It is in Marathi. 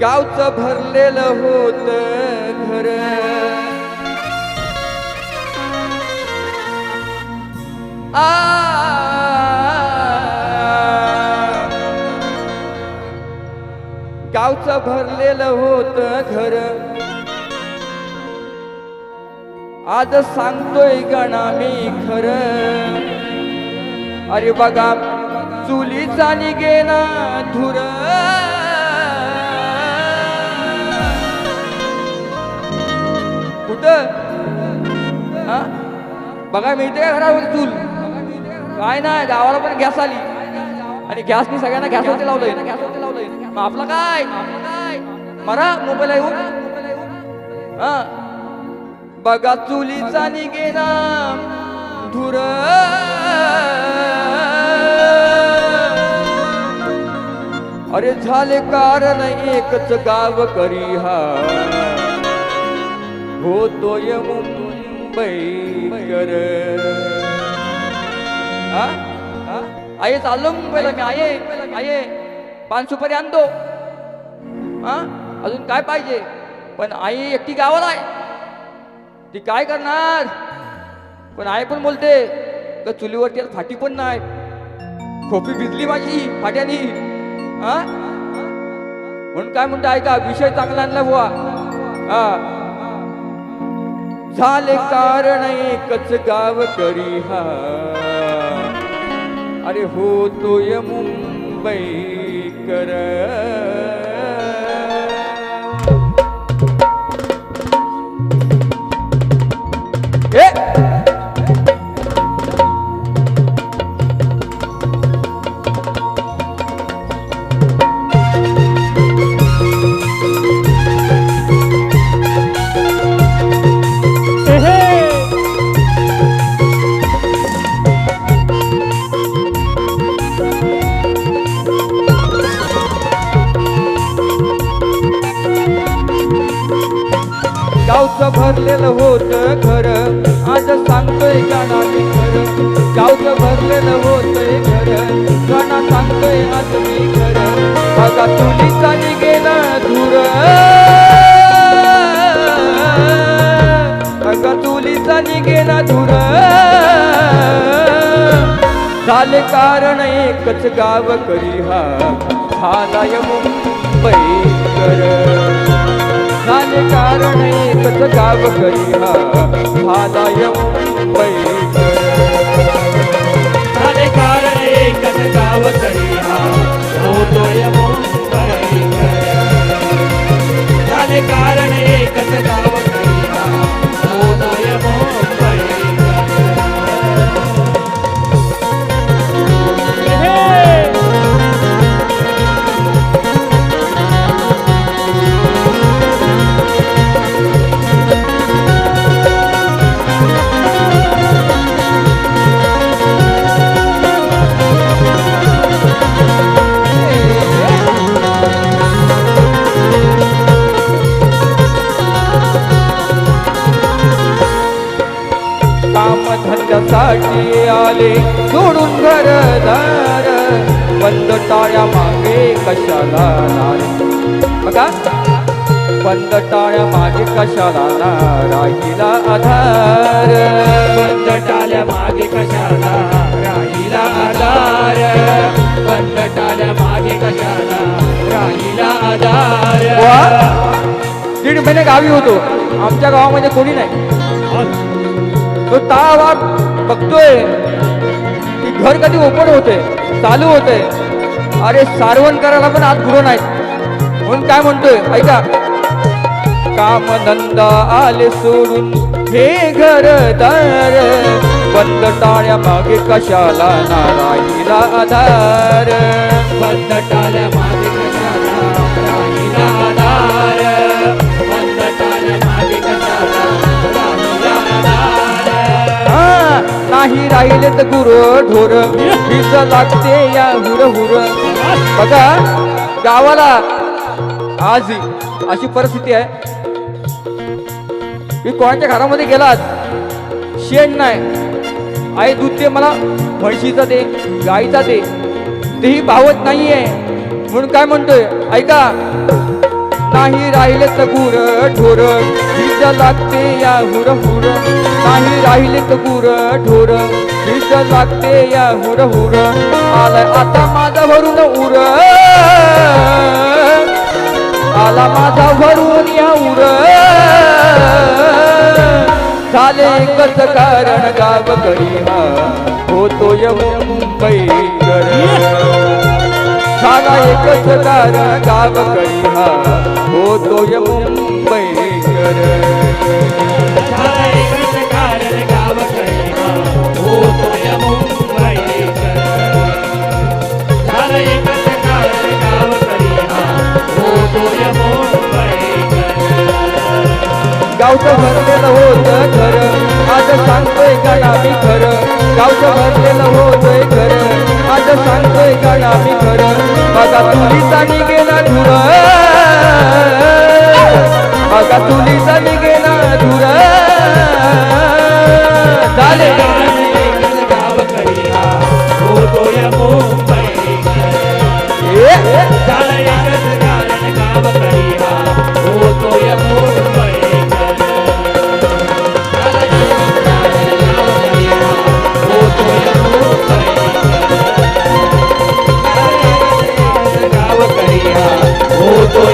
गावचं भरलेलं होत घर, गावचं भरलेलं होत घर, आज सांगतोय गणा मी खरं. अरे बघा चुलीचा निघेना धुर, कुठं बघा मिळते का घरामध्ये चूल? काय नाही, गावाला पण गॅस आली आणि गॅसनी सगळ्यांना गॅसवरती लावलंय. मग आपलं काय मरा मोबाईल येऊन बघा चुलीचा निघेना धुर, अरे झाले कारण एकच गाव करी हा, होतोय मुंबईकर. आये चाललो मुंबईला मी, आये पान सुपारी आणतो. अजून काय पाहिजे? पण आई एकटी गावाला आहे, ती काय करणार? पण आई पण बोलते का चुलीवरती फाटी पण नाही, खोपी भिजली माझी फाट्यानी. म्हणून काय म्हणतो ऐका, विषय चांगला आणला बुवा. झाले कारण एकच गाव करी हा, अरे होतोय मुंबईकर. गावचं भरलेलं होत घर, आज सांगतोय गाणा मी खरं. गावचं भरलेलं होतंय घर, गाणा सांगतोय आज मी खरं. बघा चुलीचा निघेना धूर, बघा चुलीचा निघेना धूर, झाले कारण एकच गाव करी हा, झालाय मुंबईकर. झाले कारण एकच गाव करी हा, झालाय मुंबईकर. झाले कारण एकच गाव करी हा, होतोय मुंबईकर. झाले कारण एकच गाव करी हा, होतोय मुंबईकर. धंद्यासाठी आले सोडून घरदार, बंद टाळ्या मागे कशाला नार. बघा बंद टाळ्या मागे कशाला ना राहिला आधार. बंद टाळ्या मागे कशाला राहिला आधार, बंद टाळ्या मागे कशाला राहिला आधार. 1.5 महिने गावी होतो, आमच्या गावामध्ये कोणी नाही. तो तावा बघतोय की घर कधी ओपन होते, चालू होते. अरे सारवण करायला पण आज गुरु नाहीत. म्हणून काय म्हणतोय ऐका, काम धंदा आले सोडून हे घरदार, बंद टाळ्या मागे कशाला ना राहिला आधार. बंद टाळ्या मागे कशाला राहिला आधार, बंद टाळ्या मागे कशाला राहिला आधार. नाही राहिले तर गुरु ढोर, वीज लागते या हुर हुर. बघा गावाला आज अशी परिस्थिती आहे की कोणाच्या घरामध्ये गेलात शेण नाही, आई दूध दे मला, म्हशीचा दे, गाईचा दे, तेही भावत नाहीये. म्हणून काय म्हणतोय ऐका, नाही राहिले तर गुर ढोर हीच लागते या हुर हुर नाही राहिले तर गुर ढोर हीच लागते या हुर हुर आलाय आता माझा भरून उर आला माझा भरून या उर झाले एकच कारण गावकरी हा होतोय मुंबईकर झाला एकच कारण गावकरी हा होतोय मुंबईकर झाला एकच कारण गावकरी हा होतोय मुंबईकर झाला एकच कारण गावकरी हा होतोय मुंबईकर गावचं भरलेलं होतं घर आज सांगतोय गाणा मी खरं गावचं भरलेलं होतंय घर आज सांगतोय गाणा मी खरं बघा तुलीचा निघेला धुर बघा तुलीचा निघेला धुर झाले एकच गावकरी हा होतोय मुंबईकर झाला एकच कारण गावकरी हा होतोय मुंबईकर होतोय